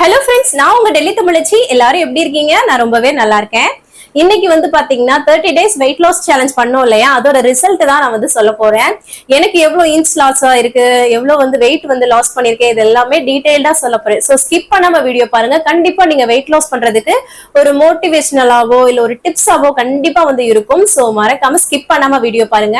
Hello friends, நான் உங்க டெல்லி தமிழச்சி. எல்லாரும் எப்படி இருக்கீங்க? நான் ரொம்பவே நல்லா இருக்கேன். இன்னைக்கு வந்து பாத்தீங்கன்னா 30 days வெயிட் லாஸ் சேலஞ்ச் பண்ணோம் இல்லையா, அதோட ரிசல்ட் தான் நான் வந்து சொல்ல போறேன். எனக்கு எவ்வளவு இன்ச் லாஸ் இருக்கு, எவ்வளவு வந்து வெயிட் வந்து லாஸ் பண்ணிருக்கேன், இது எல்லாமே டீடைல்டா சொல்ல போறேன். சோ ஸ்கிப் பண்ணாம வீடியோ பாருங்க. கண்டிப்பா நீங்க வெயிட் லாஸ் பண்றதுக்கு ஒரு மோட்டிவேஷனலாவோ இல்ல ஒரு டிப்ஸாவோ கண்டிப்பா வந்து இருக்கும். சோ மறக்காம ஸ்கிப் பண்ணாம வீடியோ பாருங்க.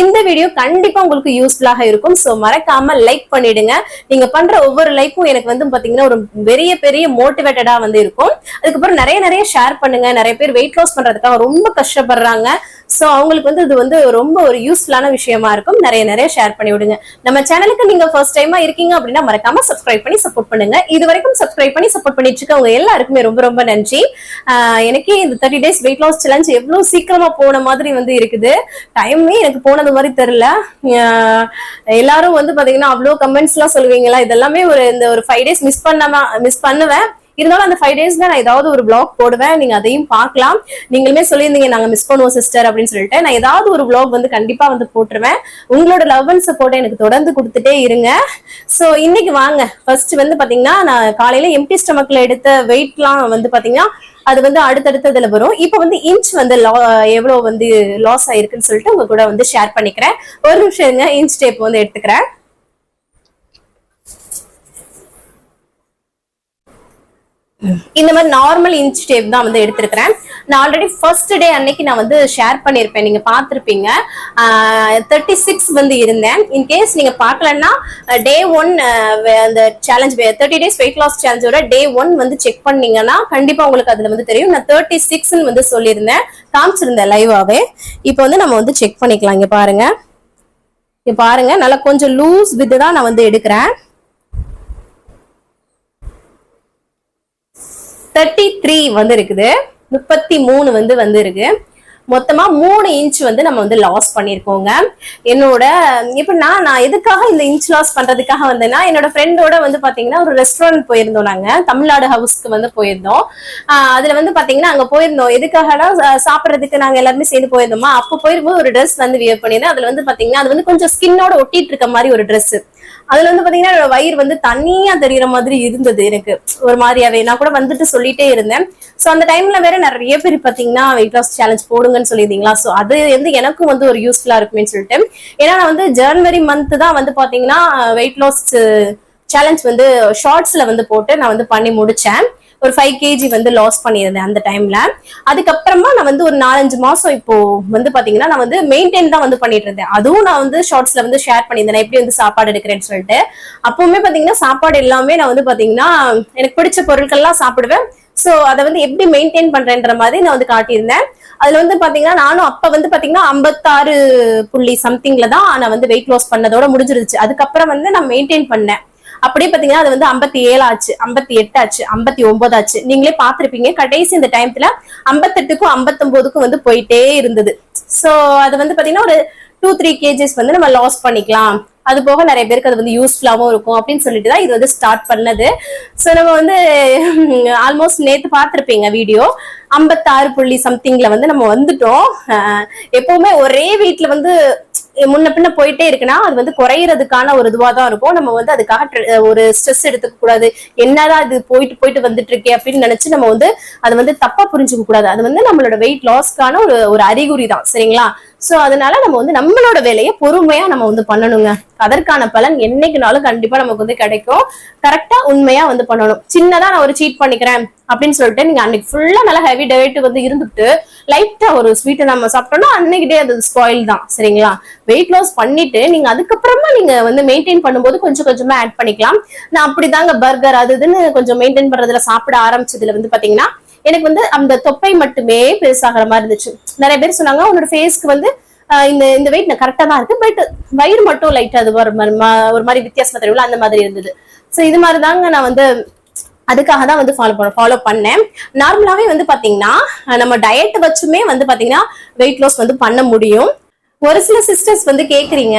இந்த வீடியோ கண்டிப்பா உங்களுக்கு யூஸ்ஃபுல்லாக இருக்கும். சோ மறக்காம லைக் பண்ணிடுங்க. நீங்க பண்ற ஒவ்வொரு லைக்கும் எனக்கு வந்து பாத்தீங்கன்னா ஒரு பெரிய பெரிய மோட்டிவேட்டடா வந்து இருக்கும். அதுக்கப்புறம் நிறைய ஷேர் பண்ணுங்க. நிறைய பேர் வெயிட் லாஸ் பண்றதுக்காக ரொம்ப கஷ்டப்படுறாங்க. சோ அவங்களுக்கு வந்து இது வந்து ரொம்ப ஒரு யூஸ்ஃபுல்லான விஷயமா இருக்கும். நிறைய ஷேர் பண்ணி விடுங்க. நம்ம சேனலுக்கு நீங்க ஃபர்ஸ்ட் டைமா இருக்கீங்க அப்படின்னா மறக்காம சப்ஸ்கிரைப் பண்ணி சப்போர்ட் பண்ணுங்க. இது வரைக்கும் சப்ஸ்கிரைப் பண்ணி சப்போர்ட் பண்ணிட்டு இருக்கவங்க எல்லாருக்குமே ரொம்ப நன்றி. எனக்கு இந்த 30 days வெயிட் லாஸ் சேலஞ்ச் எவ்வளவு சீக்கிரமா போன மாதிரி வந்து இருக்குது. டைமே எனக்கு போனது மாதிரி தெரியல. எல்லாரும் வந்து பாத்தீங்கன்னா அவ்வளவு கமெண்ட்ஸ் எல்லாம் சொல்லுவீங்களா, இதெல்லாமே இந்த ஒரு 5 days மிஸ் பண்ணுவேன். இருந்தாலும் அந்த 5 daysல நான் ஏதாவது ஒரு vlog போடுவேன். நீங்க அதையும் பார்க்கலாம். நீங்களுமே சொல்லியிருந்தீங்க நாங்க மிஸ் பண்ணுவோம் சிஸ்டர் அப்படின்னு சொல்லிட்டு. நான் ஏதாவது ஒரு vlog வந்து கண்டிப்பா வந்து போட்டுருவேன். உங்களோட லவ் அண்ட் சப்போர்ட் எனக்கு தொடர்ந்து கொடுத்துட்டே இருங்க. சோ இன்னைக்கு வாங்க. ஃபர்ஸ்ட் வந்து பாத்தீங்கன்னா நான் காலையில எம்டி ஸ்டமக்ல எடுத்த வெயிட்லாம் வந்து பாத்தீங்கன்னா அது வந்து அடுத்தடுத்ததுல வரும். இப்ப வந்து இன்ச் வந்து எவ்வளவு வந்து லாஸ் ஆயிருக்குன்னு சொல்லிட்டு உங்க கூட வந்து ஷேர் பண்ணிக்கிறேன். ஒரு நிமிஷம் இருங்க, இன்ச் டேப் வந்து எடுத்துக்கிறேன். இந்த மாதிரி நார்மல் இன்ச் டேப் தான் வந்து எடுத்திருக்கிறேன். நான் ஆல்ரெடி ஃபர்ஸ்ட் டே அன்னைக்கு நான் வந்து ஷேர் பண்ணிருப்பேன், நீங்க பாத்திருப்பீங்க. 36 வந்து இருந்தேன். இன்கேஸ் நீங்க பாக்கலன்னா டே 1 அந்த சேலஞ்ச் 30 days வெயிட் லாஸ் சேலஞ்சோட டே 1 வந்து செக் பண்ணீங்கன்னா கண்டிப்பா உங்களுக்கு அதுல வந்து தெரியும். நான் 36 வந்து சொல்லியிருந்தேன், காமிச்சிருந்தேன் லைவாவே. இப்போ வந்து நம்ம வந்து செக் பண்ணிக்கலாம். இங்க பாருங்க நல்லா கொஞ்சம் லூஸ் வித் தான் நான் வந்து எடுக்கிறேன். 33 வந்து இருக்குது, 33 வந்து இருக்கு. மொத்தமா 3 இன்ச் வந்து நம்ம வந்து லாஸ் பண்ணிருக்கோங்க. என்னோட இப்ப நான் எதுக்காக இந்த இன்ச் லாஸ் பண்றதுக்காக வந்தேன்னா, என்னோட ஃப்ரெண்டோட வந்து பாத்தீங்கன்னா ஒரு ரெஸ்டாரண்ட் போயிருந்தோம். நாங்க தமிழ்நாடு ஹவுஸ்க்கு வந்து போயிருந்தோம். அதுல வந்து பாத்தீங்கன்னா அங்க போயிருந்தோம். எதுக்காகனா சாப்பிடறதுக்கு நாங்க எல்லாருமே சேர்ந்து போயிருந்தோமா. அப்ப போயிருக்கும்போது ஒரு ட்ரெஸ் வந்து வியர் பண்ணிருந்தேன். அதுல வந்து பாத்தீங்கன்னா அது வந்து கொஞ்சம் ஸ்கின்னோட ஒட்டிட்டு இருக்க மாதிரி ஒரு ட்ரெஸ். அதுல வந்து பாத்தீங்கன்னா வயிறு வந்து தனியா தெரியற மாதிரி இருந்தது. எனக்கு ஒரு மாதிரியாவே நான் கூட வந்துட்டு சொல்லிட்டே இருந்தேன். சோ அந்த டைம்ல வேற நிறைய பேர் பாத்தீங்கன்னா வெயிட் லாஸ் சேலஞ்ச் போடுங்கன்னு சொல்லியிருந்தீங்களா. சோ அது வந்து எனக்கும் வந்து ஒரு யூஸ்ஃபுல்லா இருக்குமே சொல்லிட்டு, ஏன்னா நான் வந்து ஜனவரி மந்த் தான் வந்து பாத்தீங்கன்னா வெயிட் லாஸ் சேலஞ்ச் வந்து ஷார்ட்ஸ்ல வந்து போட்டு நான் வந்து பண்ணி முடிச்சேன். ஒரு 5 kg வந்து லாஸ் பண்ணியிருந்தேன் அந்த டைம்ல. அதுக்கப்புறமா நான் வந்து ஒரு 4-5 மாசம் இப்போ வந்து பாத்தீங்கன்னா நான் வந்து மெயின்டைன் தான் வந்து பண்ணிட்டு இருந்தேன். அதுவும் நான் வந்து ஷார்ட்ஸ்ல வந்து ஷேர் பண்ணியிருந்தேன் எப்படி வந்து சாப்பாடு எடுக்கிறேன்னு சொல்லிட்டு. அப்பவுமே பாத்தீங்கன்னா சாப்பாடு எல்லாமே நான் வந்து பாத்தீங்கன்னா எனக்கு பிடிச்ச பொருட்கள்லாம் சாப்பிடுவேன். சோ அதை வந்து எப்படி மெயின்டைன் பண்றேன்ற மாதிரி நான் வந்து காட்டியிருந்தேன். அதுல வந்து பாத்தீங்கன்னா நானும் அப்ப வந்து பாத்தீங்கன்னா 56 புள்ளி சம்திங்ல தான் நான் வந்து வெயிட் லாஸ் பண்ணதோட முடிஞ்சிருச்சு. அதுக்கப்புறம் வந்து நான் மெயின்டைன் பண்ணேன். அப்படியே பாத்தீங்கன்னா அது வந்து 57 ஆச்சு, 58 ஆச்சு, 59 ஆச்சு. நீங்களே பாத்திருப்பீங்க. கடைசி இந்த டைம்ல 58க்கும் 59க்கும் வந்து போயிட்டே இருந்தது. சோ அது வந்து பாத்தீங்கன்னா ஒரு 2-3 kgs வந்து நம்ம லாஸ் பண்ணிக்கலாம். அது போக நிறைய பேருக்கு அது வந்து யூஸ்ஃபுல்லாவும் இருக்கும் அப்படின்னு சொல்லிட்டு தான் இது வந்து ஸ்டார்ட் பண்ணது. சோ நம்ம வந்து ஆல்மோஸ்ட் நேத்து பாத்திருப்பீங்க வீடியோ. 56 புள்ளி சம்திங்ல வந்து நம்ம வந்துட்டோம். எப்பவுமே ஒரே வீட்டுல வந்து முன்ன பின்ன போயிட்டே இருக்குன்னா அது வந்து குறையறதுக்கான ஒரு இதுவா தான் இருக்கும். நம்ம வந்து அதுக்காக ஒரு ஸ்ட்ரெஸ் எடுத்துக்க கூடாது. என்னதான் இது போயிட்டு வந்துட்டு இருக்கே அப்படின்னு நினைச்சு நம்ம வந்து அது வந்து தப்பா புரிஞ்சுக்க கூடாது. அது வந்து நம்மளோட வெயிட் லாஸ்க்கான ஒரு அறிகுறி தான், சரிங்களா. சோ அதனால நம்ம வந்து நம்மளோட வேலையை பொறுமையா நம்ம வந்து பண்ணணுங்க. அதற்கான பலன் என்னைக்குனாலும் கண்டிப்பா நமக்கு வந்து கிடைக்கும். கரெக்டா உண்மையா வந்து பண்ணணும். சின்னதா நான் ஒரு சீட் பண்ணிக்கிறேன் அப்படின்னு சொல்லிட்டு நீங்க அன்னைக்கு ஃபுல்லா நல்லா ஹெவி டயட் வந்து இருந்துட்டு லைட்டா ஒரு ஸ்வீட்டை நம்ம சாப்பிட்டோம்னா அன்னைக்கு டே அது ஸ்பாயில் தான், சரிங்களா. வெயிட் லாஸ் பண்ணிட்டு நீங்க அதுக்கப்புறமா நீங்க வந்து மெயின்டைன் பண்ணும்போது கொஞ்சம் கொஞ்சமா ஆட் பண்ணிக்கலாம். நான் அப்படிதாங்க பர்கர் அது இதுன்னு கொஞ்சம் மெயின்டைன் பண்றதுல சாப்பிட ஆரம்பிச்சதுல வந்து பாத்தீங்கன்னா எனக்கு வந்து அந்த தொப்பை மட்டுமே பெருசாகிற மாதிரி இருந்துச்சு. நிறைய பேர் சொன்னாங்க உன்னோட ஃபேஸ்க்கு வந்து இந்த வெயிட் கரெக்டா தான் இருக்கு, பட் வயிறு மட்டும் லைட்டா அது ஒரு மாதிரி வித்தியாசமா தெரியும், அந்த மாதிரி இருந்தது. சோ இது மாதிரி தாங்க நான் வந்து அதுக்காக தான் வந்து ஃபாலோ பண்ணேன். நார்மலாவே வந்து பாத்தீங்கன்னா நம்ம டயட் வச்சுமே வந்து பாத்தீங்கன்னா வெயிட் லாஸ் வந்து பண்ண முடியும். ஒரு சில சிஸ்டர்ஸ் வந்து கேக்குறீங்க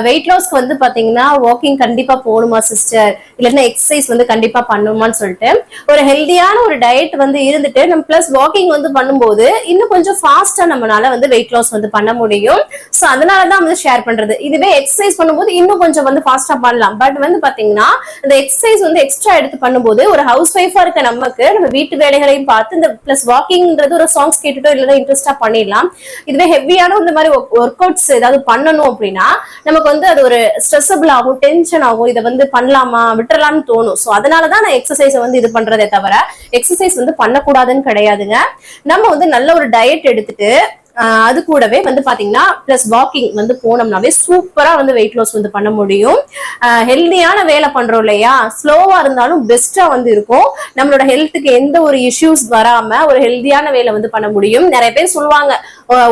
வெயிட் லாஸ்க்கு வந்து பாத்தீங்கன்னா வாக்கிங் கண்டிப்பா போகணுமா சிஸ்டர், இல்லைன்னா எக்ஸசைஸ் வந்து கண்டிப்பா பண்ணுமான்னு சொல்லிட்டு. ஒரு ஹெல்தியான ஒரு டயட் வந்து இருந்துட்டு நம்ம பிளஸ் வாக்கிங் வந்து பண்ணும்போது இன்னும் கொஞ்சம் ஃபாஸ்டா நம்மளால வந்து வெயிட் லாஸ் வந்து பண்ண முடியும். ஸோ அதனாலதான் வந்து ஷேர் பண்றது. இதுவே எக்ஸசைஸ் பண்ணும்போது இன்னும் கொஞ்சம் வந்து ஃபாஸ்டா பண்ணலாம். பட் வந்து பாத்தீங்கன்னா இந்த எக்ஸசைஸ் வந்து எக்ஸ்ட்ரா எடுத்து பண்ணும்போது ஒரு ஹவுஸ் ஒய்ஃபா இருக்க நமக்கு நம்ம வீட்டு வேலைகளையும் பார்த்து இந்த பிளஸ் வாக்கிங்ன்றது ஒரு சாங்ஸ் கேட்டுட்டோ இல்லைன்னா இன்ட்ரெஸ்டா பண்ணிடலாம். இதுவே ஹெவியான இந்த மாதிரி ஒர்க் அவுட்ஸ் ஏதாவது பண்ணணும் அப்படின்னா நமக்கு வந்து அது ஒரு ஸ்ட்ரெஸ்ஸபிள் ஆகும், டென்ஷன் ஆகும். இதை வந்து பண்ணலாமா விட்டுறலாம்னு தோணும். ஸோ அதனாலதான் நான் எக்ஸசைஸ் வந்து இது பண்றதே தவிர எக்ஸசைஸ் வந்து பண்ணக்கூடாதுன்னு கிடையாதுங்க. நம்ம வந்து நல்ல ஒரு டயட் எடுத்துட்டு அது கூடவே வந்து பாத்தீங்கன்னா பிளஸ் வாக்கிங் வந்து போனோம்னாவே சூப்பரா வந்து வெயிட் லாஸ் வந்து பண்ண முடியும். ஹெல்தியான வேலை பண்றோம் இல்லையா, ஸ்லோவா இருந்தாலும் பெஸ்டா வந்து இருக்கும். நம்மளோட ஹெல்த்துக்கு எந்த ஒரு இஷ்யூஸ் வராம ஒரு ஹெல்தியான வேலை வந்து பண்ண முடியும். நிறைய பேர் சொல்லுவாங்க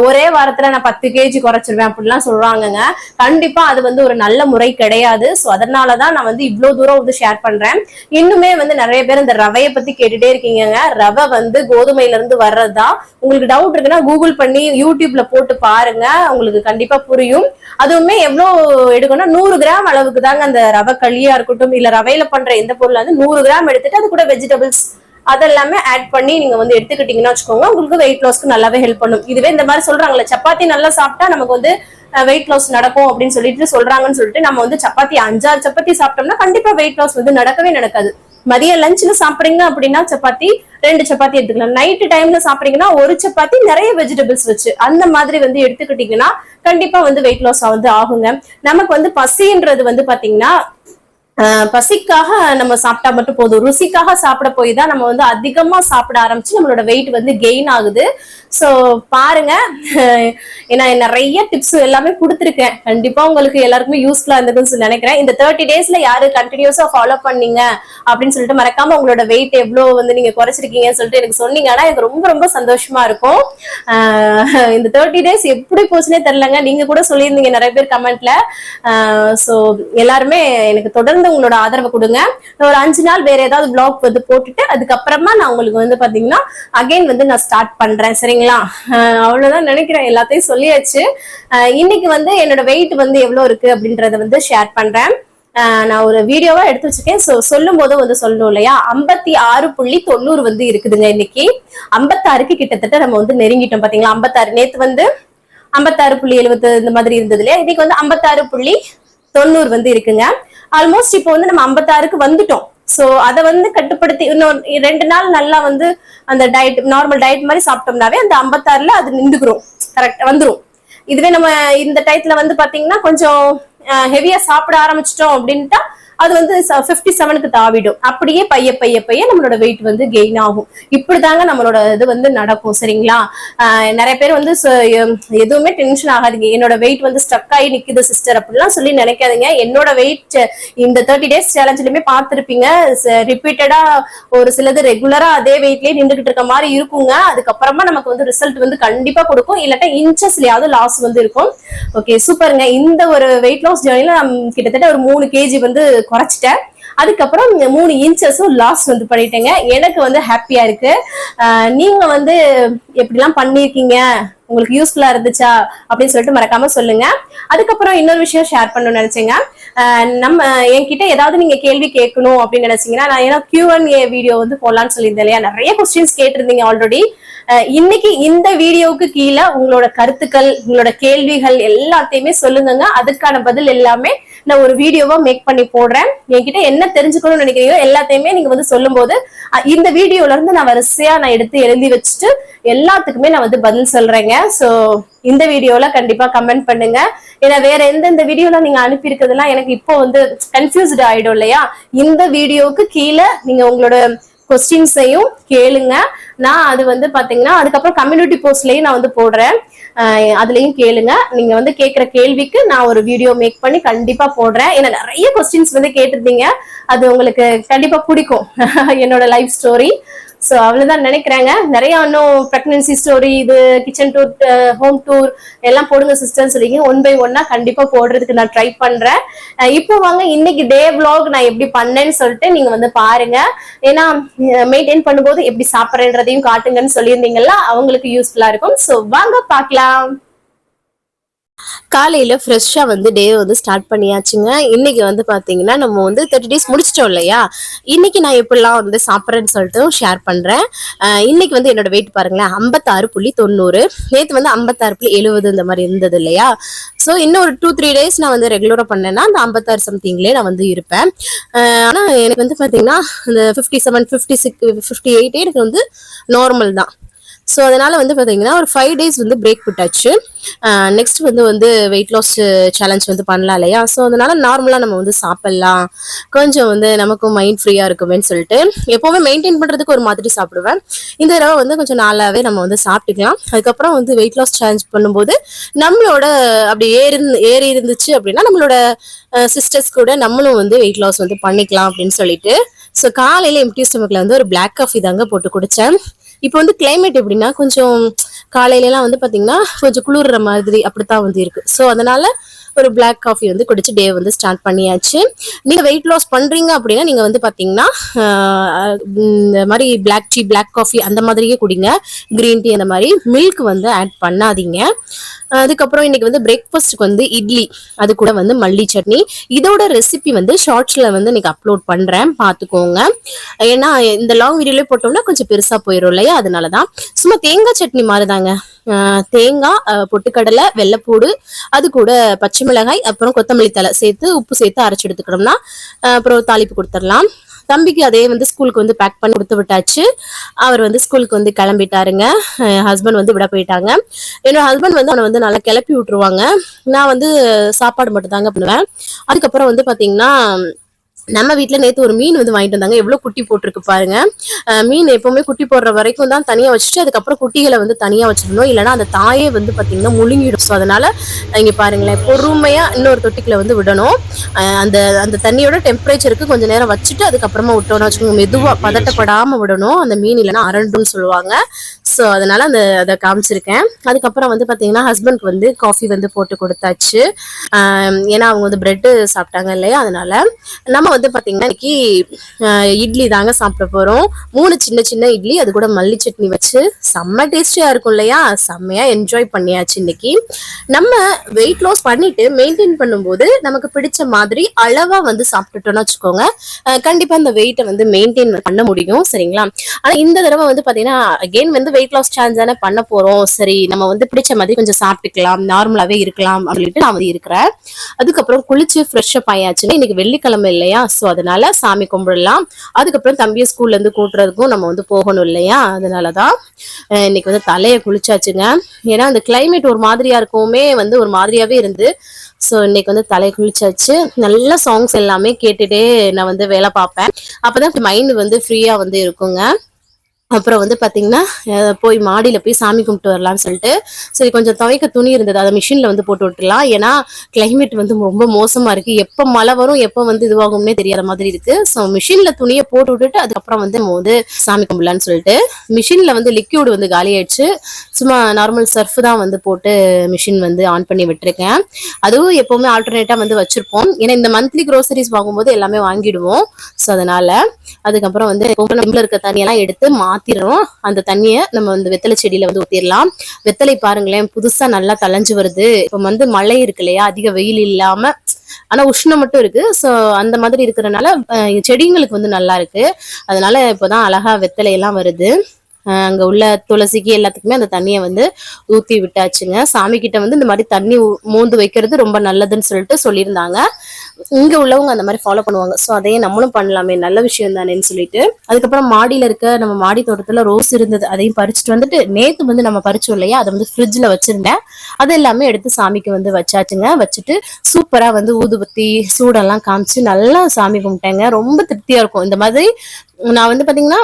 ஒரே வாரத்துல நான் 10 kg குறைச்சிருவேன் அப்படிலாம் சொல்றாங்கங்க. கண்டிப்பா அது வந்து ஒரு நல்ல முறை கிடையாது. ஸோ அதனாலதான் நான் வந்து இவ்வளவு தூரம் வந்து ஷேர் பண்றேன். இன்னுமே வந்து நிறைய பேர் இந்த ரவையை பத்தி கேட்டுட்டே இருக்கீங்க. ரவை வந்து கோதுமையில இருந்து வர்றதுதான். உங்களுக்கு டவுட் இருக்குன்னா கூகுள் பண்ணி யூடியூப்ல போட்டு பாருங்க, உங்களுக்கு கண்டிப்பா புரியும். அதுவுமே எவ்வளவு எடுக்கணும்னா 100 கிராம் அளவுக்கு தாங்க அந்த ரவை களியா இருக்கட்டும் இல்ல ரவையில பண்ற எந்த பொருள் வந்து 100 கிராம் எடுத்துட்டு அது கூட வெஜிடபிள்ஸ் அதெல்லாமே ஆட் பண்ணி நீங்க வந்து எடுத்துக்கிட்டீங்கன்னா வச்சுக்கோங்க, உங்களுக்கு வெயிட் லாஸ்க்கு நல்லாவே ஹெல்ப் பண்ணும். இதுவே இந்த மாதிரி சொல்றாங்களே சப்பாத்தி நல்லா சாப்பிட்டா நமக்கு வந்து வெயிட் லாஸ் நடக்கும் அப்படின்னு சொல்றாங்கன்னு சொல்லிட்டு நம்ம வந்து சப்பாத்தி 5-6 சப்பாத்தி சாப்பிட்டோம்னா கண்டிப்பா வெயிட் லாஸ் வந்து நடக்கவே நடக்காது. மதியம் லஞ்ச்ல சாப்பிடுறீங்க அப்படின்னா சப்பாத்தி 2 சப்பாத்தி எடுத்துக்கலாம். நைட்டு டைம்ல சாப்பிடுறீங்கன்னா ஒரு சப்பாத்தி நிறைய வெஜிடபிள்ஸ் வச்சு அந்த மாதிரி வந்து எடுத்துக்கிட்டீங்கன்னா கண்டிப்பா வந்து வெயிட் லாஸ் வந்து ஆகுங்க. நமக்கு வந்து பசின்றது வந்து பாத்தீங்கன்னா பசிக்காக நம்ம சாப்பிட்டா மட்டும் போதும். ருசிக்காக சாப்பிட போய் தான் நம்ம வந்து அதிகமா சாப்பிட ஆரம்பிச்சு நம்மளோட வெயிட் வந்து கெயின் ஆகுது. சோ பாருங்க, ஏன்னா நிறைய டிப்ஸ் எல்லாமே கொடுத்துருக்கேன். கண்டிப்பா உங்களுக்கு எல்லாருக்குமே யூஸ்ஃபுல்லா இருந்ததுன்னு நினைக்கிறேன். இந்த 30 daysல யாரு கண்டினியூஸா ஃபாலோ பண்ணீங்க அப்படின்னு சொல்லிட்டு மறக்காம உங்களோட வெயிட் எவ்வளவு வந்து நீங்க குறைச்சிருக்கீங்கன்னு சொல்லிட்டு எனக்கு சொன்னீங்கன்னா எனக்கு ரொம்ப ரொம்ப சந்தோஷமா இருக்கும். இந்த 30 days எப்படி போச்சுன்னே தெரியலங்க. நீங்க கூட சொல்லியிருந்தீங்க நிறைய பேர் கமெண்ட்ல. சோ எல்லாருமே எனக்கு தொடர்ந்து உங்களோட ஆதரவு கொடுங்க. ஒரு 5 நாள் வேற ஏதாவது பிளாக் வந்து போட்டுட்டு அதுக்கப்புறமா நான் உங்களுக்கு வந்து பாத்தீங்கன்னா அகைன் வந்து நான் ஸ்டார்ட் பண்றேன். சரிங்களா? அவ்வளவுதான் நினைக்கிறேன், எல்லாத்தையும் சொல்லியாச்சு. இன்னைக்கு வந்து என்னோட வெயிட் வந்து எவ்வளவு இருக்கு அப்படின்றத வந்து ஷேர் பண்றேன். நான் ஒரு வீடியோவா எடுத்து வச்சிருக்கேன். சொல்லும் போது வந்து சொல்லணும் இல்லையா, 56.90 வந்து இருக்குதுங்க. இன்னைக்கு 56க்கு கிட்டத்தட்ட நம்ம வந்து நெருங்கிட்டோம். பாத்தீங்களா? 56 நேத்து வந்து 56.70 இந்த மாதிரி இருந்தது இல்லையா, இன்னைக்கு வந்து 56.90 வந்து இருக்குங்க. ஆல்மோஸ்ட் இப்போ வந்து நம்ம 56க்கு வந்துட்டோம். சோ அதை வந்து கட்டுப்படுத்தி இன்னும் 2 நாள் நல்லா வந்து அந்த டயட் நார்மல் டயட் மாதிரி சாப்பிட்டோம்னாவே அந்த 56ல அது நின்றுக்கிறோம், கரெக்ட் வந்துரும். இதுவே நம்ம இந்த டயத்துல வந்து பாத்தீங்கன்னா கொஞ்சம் ஹெவியா சாப்பிட ஆரம்பிச்சிட்டோம் அப்படின்ட்டா அது வந்து 57க்கு தாவிடும். அப்படியே பைய நம்மளோட வெயிட் வந்து கெயின் ஆகும். இப்படிதாங்க நம்மளோட இது வந்து நடக்கும். சரிங்களா? நிறைய பேர் வந்து எதுவுமே டென்ஷன் ஆகாதீங்க, என்னோட வெயிட் வந்து ஸ்டக் ஆகி நிக்குது சிஸ்டர் அப்படிலாம் சொல்லி நினைக்காதீங்க. என்னோட வெயிட் இந்த 30 days சேலஞ்சிலுமே பார்த்திருப்பீங்க. ரிப்பீட்டடா ஒரு சிலது ரெகுலரா அதே வெயிட்லயே நின்றுகிட்டு இருக்க மாதிரி இருக்குங்க. அதுக்கப்புறமா நமக்கு வந்து ரிசல்ட் வந்து கண்டிப்பா கொடுக்கும். இல்லாட்டா இன்ச்சஸ்லயாவது லாஸ் வந்து இருக்கும். ஓகே, சூப்பருங்க. இந்த ஒரு வெயிட் லாஸ் ஜேர்னில கிட்டத்தட்ட ஒரு 3 kg வந்து குறைச்சிட்டேன். அதுக்கப்புறம் 3 inches லாஸ் வந்து பண்ணிட்டேங்க. எனக்கு வந்து ஹாப்பியா இருக்கு. நீங்க வந்து எப்படிலாம் பண்ணிருக்கீங்க, உங்களுக்கு யூஸ்ஃபுல்லா இருந்துச்சா அப்படின்னு சொல்லிட்டு மறக்காம சொல்லுங்க. அதுக்கப்புறம் இன்னொரு விஷயம் ஷேர் பண்ணணும்னு நினைச்சேங்க. நம்ம என்கிட்ட ஏதாவது நீங்க கேள்வி கேட்கணும் அப்படின்னு நினைச்சீங்கன்னா நான் ஏன்னா Q&A வீடியோ வந்து போடலான்னு சொல்லியிருந்தேன் இல்லையா, நிறைய கொஸ்டின்ஸ் கேட்டிருந்தீங்க ஆல்ரெடி. இன்னைக்கு இந்த வீடியோவுக்கு கீழே உங்களோட கருத்துக்கள் உங்களோட கேள்விகள் எல்லாத்தையுமே சொல்லுங்க. அதுக்கான பதில் எல்லாமே நான் ஒரு வீடியோவா மேக் பண்ணி போடுறேன். என்கிட்ட என்ன தெரிஞ்சுக்கணும்னு நினைக்கிறீங்களோ எல்லாத்தையுமே நீங்க வந்து சொல்லும் போது இந்த வீடியோல இருந்து நான் வரிசையா நான் எடுத்து எழுதி வச்சுட்டு எல்லாத்துக்குமே நான் வந்து பதில் சொல்றேங்க. சோ இந்த வீடியோல கண்டிப்பா கமெண்ட் பண்ணுங்க. ஏன்னா வேற எந்தெந்த வீடியோல நீங்க அனுப்பி இருக்கிறதுலாம் எனக்கு இப்போ வந்து கன்ஃபியூஸ்ட் ஆயிடும் இல்லையா. இந்த வீடியோவுக்கு கீழே நீங்க உங்களோட கொஸ்டின்ஸையும் கேளுங்க. நான் அது வந்து பாத்தீங்கன்னா அதுக்கப்புறம் கம்யூனிட்டி போஸ்ட்லயும் நான் வந்து போடுறேன். அதுலயும் கேளுங்க. நீங்க வந்து கேட்கிற கேள்விக்கு நான் ஒரு வீடியோ மேக் பண்ணி கண்டிப்பா போடுறேன். ஏன்னா நிறைய கொஸ்டின்ஸ் வந்து கேட்டிருந்தீங்க, அது உங்களுக்கு கண்டிப்பா பிடிக்கும் என்னோட லைஃப் ஸ்டோரி. சோ அவ்வளவுதான் நினைக்கிறேங்க. நிறைய இன்னும் பிரெக்னன்சி ஸ்டோரி, இது கிச்சன் டூர், ஹோம் டூர் எல்லாம் போடுங்க சிஸ்டர்னு சொல்லிங்க. 1 by 1 கண்டிப்பா போடுறதுக்கு நான் ட்ரை பண்றேன். இப்போ வாங்க இன்னைக்கு டே vlog நான் எப்படி பண்ணேன்னு சொல்லிட்டு நீங்க வந்து பாருங்க. ஏன்னா மெயின்டைன் பண்ணும்போது எப்படி சாப்பிட்றேன்றதையும் காட்டுங்கன்னு சொல்லியிருந்தீங்கல்ல, அவங்களுக்கு யூஸ்ஃபுல்லா இருக்கும். சோ வாங்க பாக்கலாம். காலையில ஃப்ரெஷ்ஷா வந்து டே வந்து ஸ்டார்ட் பண்ணியாச்சுங்க. இன்னைக்கு வந்து பாத்தீங்கன்னா நம்ம வந்து 30 டேஸ் முடிச்சிட்டோம் இல்லையா? இன்னைக்கு நான் எப்படிலாம் வந்து சாப்பிட்றேன்னு சொல்லிட்டு ஷேர் பண்றேன். இன்னைக்கு வந்து என்னோட வெயிட் பாருங்களேன், 56.90. நேத்து வந்து 56.70 இந்த மாதிரி இருந்தது இல்லையா? ஸோ இன்னும் ஒரு 2-3 டேஸ் நான் வந்து ரெகுலரா பண்ணேன்னா அந்த 56 சம்திங்லேயே நான் வந்து இருப்பேன். ஆனா எனக்கு வந்து பாத்தீங்கன்னா இந்த 57, 56, 58 எனக்கு வந்து நார்மல் தான். ஸோ அதனால வந்து பார்த்தீங்கன்னா ஒரு 5 டேஸ் வந்து பிரேக் விட்டாச்சு. நெக்ஸ்ட் வந்து வெயிட் லாஸ் சேலஞ்ச் வந்து பண்ணலாம் இல்லையா? ஸோ அதனால நார்மலாக நம்ம வந்து சாப்பிட்லாம், கொஞ்சம் வந்து நமக்கும் மைண்ட் ஃப்ரீயாக இருக்குமேன்னு சொல்லிட்டு எப்போவுமே மெயின்டைன் பண்ணுறதுக்கு ஒரு மாதிரி சாப்பிடுவேன். இந்த தடவை வந்து கொஞ்சம் நாளாகவே நம்ம வந்து சாப்பிட்டுக்கலாம். அதுக்கப்புறம் வந்து வெயிட் லாஸ் சேலஞ்ச் பண்ணும்போது நம்மளோட அப்படி ஏறி இருந்துச்சு அப்படின்னா நம்மளோட சிஸ்டர்ஸ் கூட நம்மளும் வந்து வெயிட் லாஸ் வந்து பண்ணிக்கலாம் அப்படின்னு சொல்லிட்டு ஸோ காலையில் எம்டி ஸ்டமக்கில் வந்து ஒரு பிளாக் காஃபி தாங்க போட்டு குடித்தேன். இப்போ வந்து கிளைமேட் எப்படின்னா கொஞ்சம் காலையிலலாம் வந்து பாத்தீங்கன்னா கொஞ்சம் குளிர்ற மாதிரி அப்படித்தான் வந்து இருக்கு. ஸோ அதனால ஒரு பிளாக் காஃபி வந்து குடிச்சு டே வந்து ஸ்டார்ட் பண்ணியாச்சு. நீங்க வெயிட் லாஸ் பண்றீங்க அப்படின்னா நீங்க வந்து பாத்தீங்கன்னா இந்த மாதிரி பிளாக் டீ, பிளாக் காஃபி அந்த மாதிரியே குடிங்க. கிரீன் டீ அந்த மாதிரி மில்க் வந்து ஆட் பண்ணாதீங்க. அதுக்கப்புறம் இன்னைக்கு வந்து பிரேக்ஃபாஸ்ட்டுக்கு வந்து இட்லி, அது கூட வந்து மல்லி சட்னி. இதோட ரெசிபி வந்து ஷார்ட்ஸ்ல வந்து இன்னைக்கு அப்லோட் பண்றேன், பாத்துக்கோங்க. ஏன்னா இந்த லாங் வீடியோல போட்டோம்னா கொஞ்சம் பெருசா போயிடும் இல்லையா? அதனாலதான் சும்மா தேங்காய் சட்னி மாதிரிதாங்க. தேங்காய், பொட்டுக்கடலை, வெள்ளைப்பூடு, அது கூட பச்சை மிளகாய், அப்புறம் கொத்தமல்லி தலை சேர்த்து உப்பு சேர்த்து அரைச்சு எடுத்துக்கிட்டோம்னா அப்புறம் தாளிப்பு கொடுத்துடலாம். தம்பிக்கு அதே வந்து ஸ்கூலுக்கு வந்து பேக் பண்ணி கொடுத்து விட்டாச்சு. அவர் வந்து ஸ்கூலுக்கு வந்து கிளம்பிட்டாருங்க. ஹஸ்பண்ட் வந்து விட போயிட்டாங்க. என்னோட ஹஸ்பண்ட் வந்து அவனை வந்து நல்லா கிளப்பி விட்டுருவாங்க. நான் வந்து சாப்பாடு மட்டும் தாங்க பண்ணுவேன். அதுக்கப்புறம் வந்து பாத்தீங்கன்னா நம்ம வீட்டுல நேத்து ஒரு மீன் வந்து வாங்கிட்டு வந்தாங்க. எவ்வளவு குட்டி போட்டிருக்கு பாருங்க. மீன் எப்பவுமே குட்டி போடுற வரைக்கும் தான் தனியா வச்சுட்டு அதுக்கப்புறம் குட்டிகளை வந்து தனியா வச்சிடணும், இல்லைன்னா அந்த தாயே வந்து பாத்தீங்கன்னா முழுங்கிடும். ஸோ அதனால இங்க பாருங்களேன், பொறுமையா இன்னொரு தொட்டிக்குள்ள வந்து விடணும். அந்த அந்த தண்ணியோட டெம்பரேச்சருக்கு கொஞ்ச நேரம் வச்சுட்டு அதுக்கப்புறமா விட்டோம்னு வச்சுக்கோங்க, மெதுவா பதட்டப்படாம விடணும். அந்த மீன் இல்லைன்னா அரண்டுன்னு சொல்லுவாங்க. ஸோ அதனால அதை காமிச்சிருக்கேன். அதுக்கப்புறம் வந்து பாத்தீங்கன்னா ஹஸ்பண்ட்க்கு வந்து காஃபி வந்து போட்டு கொடுத்தாச்சு. ஏன்னா அவங்க வந்து பிரெட் சாப்பிட்டாங்க இல்லையா? அதனால நம்ம வந்து பாத்தீங்கன்னா இன்னைக்கு இட்லி தாங்க சாப்பிட போறோம். 3 சின்ன சின்ன இட்லி, அது கூட மல்லி சட்னி வச்சு செம்ம டேஸ்டியா இருக்கும் இல்லையா? செம்மையா என்ஜாய் பண்ணியாச்சு இன்னைக்கு. நம்ம வெயிட் லாஸ் பண்ணிட்டு மெயின்டைன் பண்ணும்போது நமக்கு பிடிச்ச மாதிரி அளவா வந்து சாப்பிட்டுட்டோம்னு வச்சுக்கோங்க, கண்டிப்பா இந்த வெயிட்டை வந்து மெயின்டைன் பண்ண முடியும். சரிங்களா? ஆனா இந்த தடவை வந்து பாத்தீங்கன்னா அகெயின் வந்து வெயிட் லாஸ் சேலஞ்ச் தானே பண்ண போறோம். சரி, நம்ம வந்து பிடிச்ச மாதிரி கொஞ்சம் சாப்பிட்டுக்கலாம், நார்மலாவே இருக்கலாம் அப்படின்ட்டு நான் வந்து இருக்கிறேன். அதுக்கப்புறம் குளிச்சு ஃப்ரெஷ் அப் ஆயாச்சுன்னா இன்னைக்கு வெள்ளிக்கிழமை இல்லையா? ஸோ அதனால சாமி கும்பிடலாம். அதுக்கப்புறம் தம்பியை ஸ்கூல்ல இருந்து கூட்டுறதுக்கும் நம்ம வந்து போகணும் இல்லையா? அதனாலதான் இன்னைக்கு வந்து தலையை குளிச்சாச்சுங்க. ஏன்னா அந்த கிளைமேட் ஒரு மாதிரியா இருக்கவுமே வந்து ஒரு மாதிரியாவே இருந்து, ஸோ இன்னைக்கு வந்து தலையை குளிச்சாச்சு. நல்ல சாங்ஸ் எல்லாமே கேட்டுட்டே நான் வந்து வேலை பார்ப்பேன். அப்பதான் மைண்ட் வந்து ஃப்ரீயா வந்து இருக்குங்க. அப்புறம் வந்து பாத்தீங்கன்னா போய் மாடியில போய் சாமி கும்பிட்டு வரலாம்னு சொல்லிட்டு சரி கொஞ்சம் துவைக்க துணி இருந்தது, அதை மிஷின்ல வந்து போட்டு விட்டுலாம். ஏன்னா கிளைமேட் வந்து ரொம்ப மோசமா இருக்கு, எப்ப மழை வரும் எப்ப வந்து இதுவாகும்னே தெரியாத மாதிரி இருக்கு. ஸோ மிஷின்ல துணியை போட்டு விட்டுட்டு அதுக்கப்புறம் வந்து நம்ம வந்து சாமி கும்பிடலான்னு சொல்லிட்டு மிஷின்ல வந்து லிக்யூட் வந்து காலி ஆயிடுச்சு. சும்மா நார்மல் சர்ஃப் தான் வந்து போட்டு மிஷின் வந்து ஆன் பண்ணி விட்டுருக்கேன். அதுவும் எப்பவுமே ஆல்டர்னேட்டா வந்து வச்சிருப்போம். ஏன்னா இந்த மந்த்லி க்ரோசரிஸ் வாங்கும்போது எல்லாமே வாங்கிடுவோம். ஸோ அதனால அதுக்கப்புறம் வந்து எப்பவுமே இருக்க தண்ணியெல்லாம் எடுத்து மாத்திரும். அந்த தண்ணியை நம்ம வந்து வெத்தலை செடியில வந்து ஊத்திடலாம். வெத்தலை பாருங்களேன், புதுசா நல்லா தளைஞ்சு வருது. இப்ப வந்து மழை இருக்கு இல்லையா? அதிக வெயில் இல்லாம ஆனா உஷ்ணம் மட்டும் இருக்கு. சோ அந்த மாதிரி இருக்கிறதுனால செடிங்களுக்கு வந்து நல்லா இருக்கு. அதனால இப்பதான் அழகா வெத்தலை எல்லாம் வருது. அங்க உள்ள துளசிக்கு எல்லாத்துக்குமே அந்த தண்ணியை வந்து ஊத்தி விட்டாச்சுங்க. சாமி கிட்ட வந்து இந்த மாதிரி தண்ணி மோந்து வைக்கிறது ரொம்ப நல்லதுன்னு சொல்லிட்டு சொல்லியிருந்தாங்க. இங்க உள்ளவங்க அந்த மாதிரி ஃபாலோ பண்ணுவாங்க. ஸோ அதையே நம்மளும் பண்ணலாமே, நல்ல விஷயம் தானேன்னு சொல்லிட்டு அதுக்கப்புறம் மாடியில இருக்க நம்ம மாடி தோட்டத்துல ரோஸ் இருந்தது, அதையும் பறிச்சுட்டு வந்துட்டு நேத்து வந்து நம்ம பறிச்சோம் இல்லையா? அதை வந்து ஃப்ரிட்ஜ்ல வச்சிருந்தேன். அது எல்லாமே எடுத்து சாமிக்கு வந்து வச்சாச்சுங்க. வச்சுட்டு சூப்பரா வந்து ஊதுபத்தி சூடெல்லாம் காமிச்சு நல்லா சாமி கும்பிட்டேங்க. ரொம்ப திருப்தியா இருக்கும். இந்த மாதிரி நான் வந்து பாத்தீங்கன்னா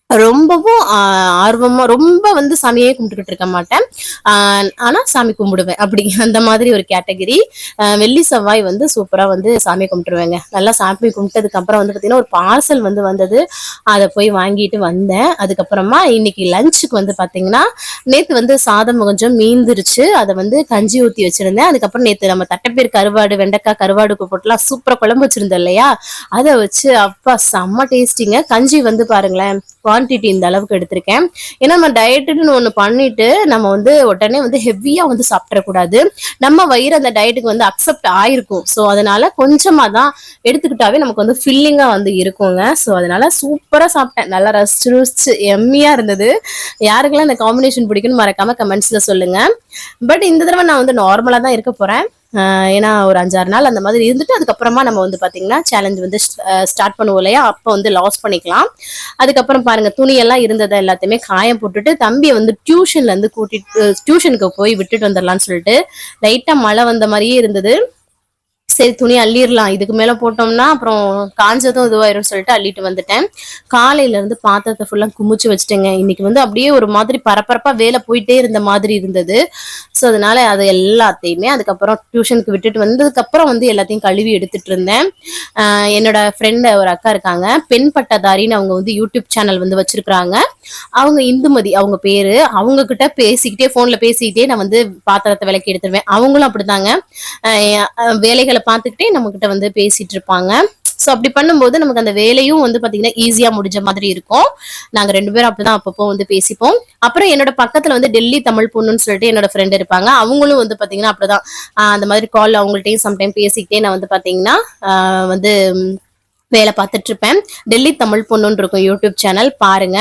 ரொம்பவும் ஆர்வமா ரொம்ப வந்து சாமியே கும்பிட்டுக்கிட்டு இருக்க மாட்டேன். ஆனா சாமி கும்பிடுவேன், அப்படி அந்த மாதிரி ஒரு கேட்டகரி. வெள்ளி செவ்வாய் வந்து சூப்பரா வந்து சாமி கும்பிட்டுருவேங்க. நல்லா சாமி கும்பிட்டதுக்கு அப்புறம் வந்து பாத்தீங்கன்னா ஒரு பார்சல் வந்து வந்தது, அதை போய் வாங்கிட்டு வந்தேன். அதுக்கப்புறமா இன்னைக்கு லஞ்சுக்கு வந்து பாத்தீங்கன்னா நேத்து வந்து சாதம் கொஞ்சம் மீந்துருச்சு, அதை வந்து கஞ்சி ஊத்தி வச்சிருந்தேன். அதுக்கப்புறம் நேத்து நம்ம தட்டைப்பேர் கருவாடு, வெண்டைக்காய் கருவாடு போட்டுலாம் சூப்பரா குழம்பு வச்சிருந்தோம் இல்லையா? அதை வச்சு அப்பா செம்ம டேஸ்டிங்க. கஞ்சி வந்து பாருங்களேன், குவான்டிட்டி இந்த அளவுக்கு எடுத்திருக்கேன். ஏன்னா நம்ம டயட்டுன்னு ஒண்ணு பண்ணிட்டு நம்ம வந்து உடனே வந்து ஹெவியா வந்து சாப்பிடக்கூடாது. நம்ம வயிறு அந்த டயட்டுக்கு வந்து அக்செப்ட் ஆயிருக்கும். ஸோ அதனால கொஞ்சமா தான் எடுத்துக்கிட்டாவே நமக்கு வந்து ஃபில்லிங்கா வந்து இருக்குங்க. ஸோ அதனால சூப்பரா சாப்பிட்டேன். நல்லா ரசிச்சு ருசிச்சு எம்மியா இருந்தது. யாருக்கெல்லாம் இந்த காம்பினேஷன் பிடிக்கும்னு மறக்காம கமெண்ட்ஸ்ல சொல்லுங்க. பட் இந்த தடவை நான் வந்து நார்மலா தான் இருக்க போறேன். ஏன்னா ஒரு 5-6 நாள் அந்த மாதிரி இருந்துட்டு அதுக்கப்புறமா நம்ம வந்து பாத்தீங்கன்னா சேலஞ்ச் வந்து ஸ்டார்ட் பண்ணுவோம் இல்லையா, அப்போ வந்து லாஸ் பண்ணிக்கலாம். அதுக்கப்புறம் பாருங்க துணியெல்லாம் இருந்ததை எல்லாத்தையுமே காயம் போட்டுட்டு தம்பியை வந்து டியூஷன்ல இருந்து கூட்டிட்டு டியூஷனுக்கு போய் விட்டுட்டு வந்துடலாம்னு சொல்லிட்டு லைட்டா மழை வந்த மாதிரியே இருந்தது. சரி துணி அள்ளிடலாம், இதுக்கு மேல போட்டோம்னா அப்புறம் காஞ்சதும் இதுவாயிரும் சொல்லிட்டு அள்ளிட்டு வந்துட்டேன். காலையில இருந்து பாத்திரத்தை ஃபுல்லா குமிச்சு வச்சுட்டேங்க. இன்னைக்கு வந்து அப்படியே ஒரு மாதிரி பரபரப்பா வேலை போயிட்டே இருந்த மாதிரி இருந்தது. ஸோ அதனால அது எல்லாத்தையுமே அதுக்கப்புறம் டியூஷனுக்கு விட்டுட்டு வந்ததுக்கு அப்புறம் வந்து எல்லாத்தையும் கழுவி எடுத்துட்டு இருந்தேன். என்னோட ஃப்ரெண்ட் ஒரு அக்கா இருக்காங்க, பெண் பட்டதாரின்னு அவங்க வந்து யூடியூப் சேனல் வந்து வச்சிருக்காங்க. அவங்க இந்துமதி அவங்க பேரு. அவங்க கிட்ட பேசிக்கிட்டே போன்ல பேசிக்கிட்டே நான் வந்து பாத்திரத்தை விளக்கி எடுத்துருவேன். அவங்களும் அப்படித்தாங்க வேலைகளை பார்த்துக்கிட்டே நம்ம கிட்ட வந்து பேசிட்டு இருப்பாங்க. ஸோ அப்படி பண்ணும்போது நமக்கு அந்த வேலையும் வந்து பாத்தீங்கன்னா ஈஸியா முடிஞ்ச மாதிரி இருக்கும். நாங்க 2 பேரும் அப்படிதான் அப்பப்போ வந்து பேசிப்போம். அப்புறம் என்னோட பக்கத்துல வந்து டெல்லி தமிழ் பொண்ணுன்னு சொல்லிட்டு என்னோட ஃப்ரெண்ட் இருப்பாங்க. அவங்களும் வந்து பாத்தீங்கன்னா அப்படிதான் அந்த மாதிரி கால் அவங்கள்ட்டையும் சம்டைம் பேசிக்கிட்டே நான் வந்து பாத்தீங்கன்னா வந்து வேலை பார்த்துட்டு இருப்பேன். டெல்லி தமிழ் பொண்ணுன்னு இருக்கும் யூடியூப் சேனல், பாருங்க.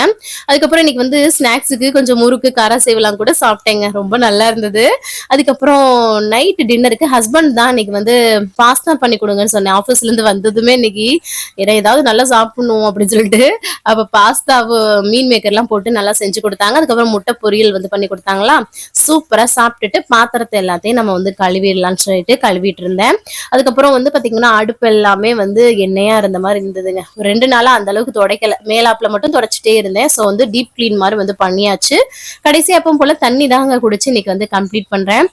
அதுக்கப்புறம் இன்னைக்கு வந்து ஸ்நாக்ஸுக்கு கொஞ்சம் முறுக்கு கார சேவலாம் கூட சாப்பிட்டேங்க, ரொம்ப நல்லா இருந்தது. அதுக்கப்புறம் நைட் டின்னருக்கு ஹஸ்பண்ட் தான் இன்னைக்கு வந்து பாஸ்தா பண்ணி கொடுங்கன்னு சொன்னேன். ஆஃபீஸ்ல இருந்து வந்ததுமே இன்னைக்கு ஏதாவது நல்லா சாப்பிடணும் அப்படின்னு சொல்லிட்டு அப்ப பாஸ்தாவு மீன் மேக்கர்லாம் போட்டு நல்லா செஞ்சு கொடுத்தாங்க. அதுக்கப்புறம் முட்டை பொரியல் வந்து பண்ணி கொடுத்தாங்களா, சூப்பரா சாப்பிட்டுட்டு பாத்திரத்தை எல்லாத்தையும் நம்ம வந்து கழுவிடலாம்னு சொல்லிட்டு கழுவிட்டு இருந்தேன். அதுக்கப்புறம் வந்து பாத்தீங்கன்னா அடுப்பு எல்லாமே வந்து எண்ணெயா இருந்த மாதிரி இருந்ததுங்க. 2 நாளா அந்த அளவுக்கு துடைக்கல, மேலாப்ல மட்டும் துடைச்சிட்டே இருந்தேன். ஸோ வந்து டீப் கிளீன் மாதிரி வந்து பண்ணியாச்சு. கடைசி அப்பவும் போல தண்ணி தாங்க குடிச்சு இன்னைக்கு வந்து கம்ப்ளீட் பண்றேன்.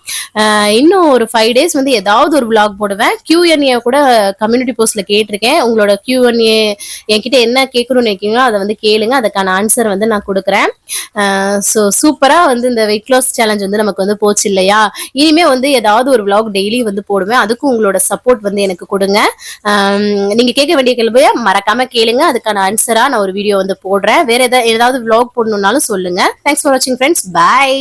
இன்னும் ஒரு 5 days வந்து ஏதாவது ஒரு vlog போடுவேன். Q&A கூட கம்யூனிட்டி போஸ்ட்ல கேட்டிருக்கேன். உங்களோட Q&A என்கிட்ட என்ன கேட்கணும்னு நினைக்கிறீங்களோ அதை வந்து கேளுங்க, அதுக்கான ஆன்சர் வந்து நான் கொடுக்குறேன். ஸோ சூப்பரா வந்து இந்த வெயிட் லாஸ் சேலஞ்ச் வந்து நமக்கு வந்து போச்சு இல்லையா. இனிமே வந்து ஏதாவது ஒரு vlog டெய்லி வந்து போடுவேன். அதுக்கும் உங்களோட சப்போர்ட் வந்து எனக்கு கொடுங்க. நீங்க கேட்க வேண்டிய கேள்வியை மறக்காம கேளுங்க, அதுக்கான ஆன்சரா நான் ஒரு வீடியோ வந்து போடுறேன். வேற ஏதாவது vlog போடணும்னாலும் சொல்லுங்க. தேங்க்ஸ் ஃபார் வாட்சிங் ஃப்ரெண்ட்ஸ், பை.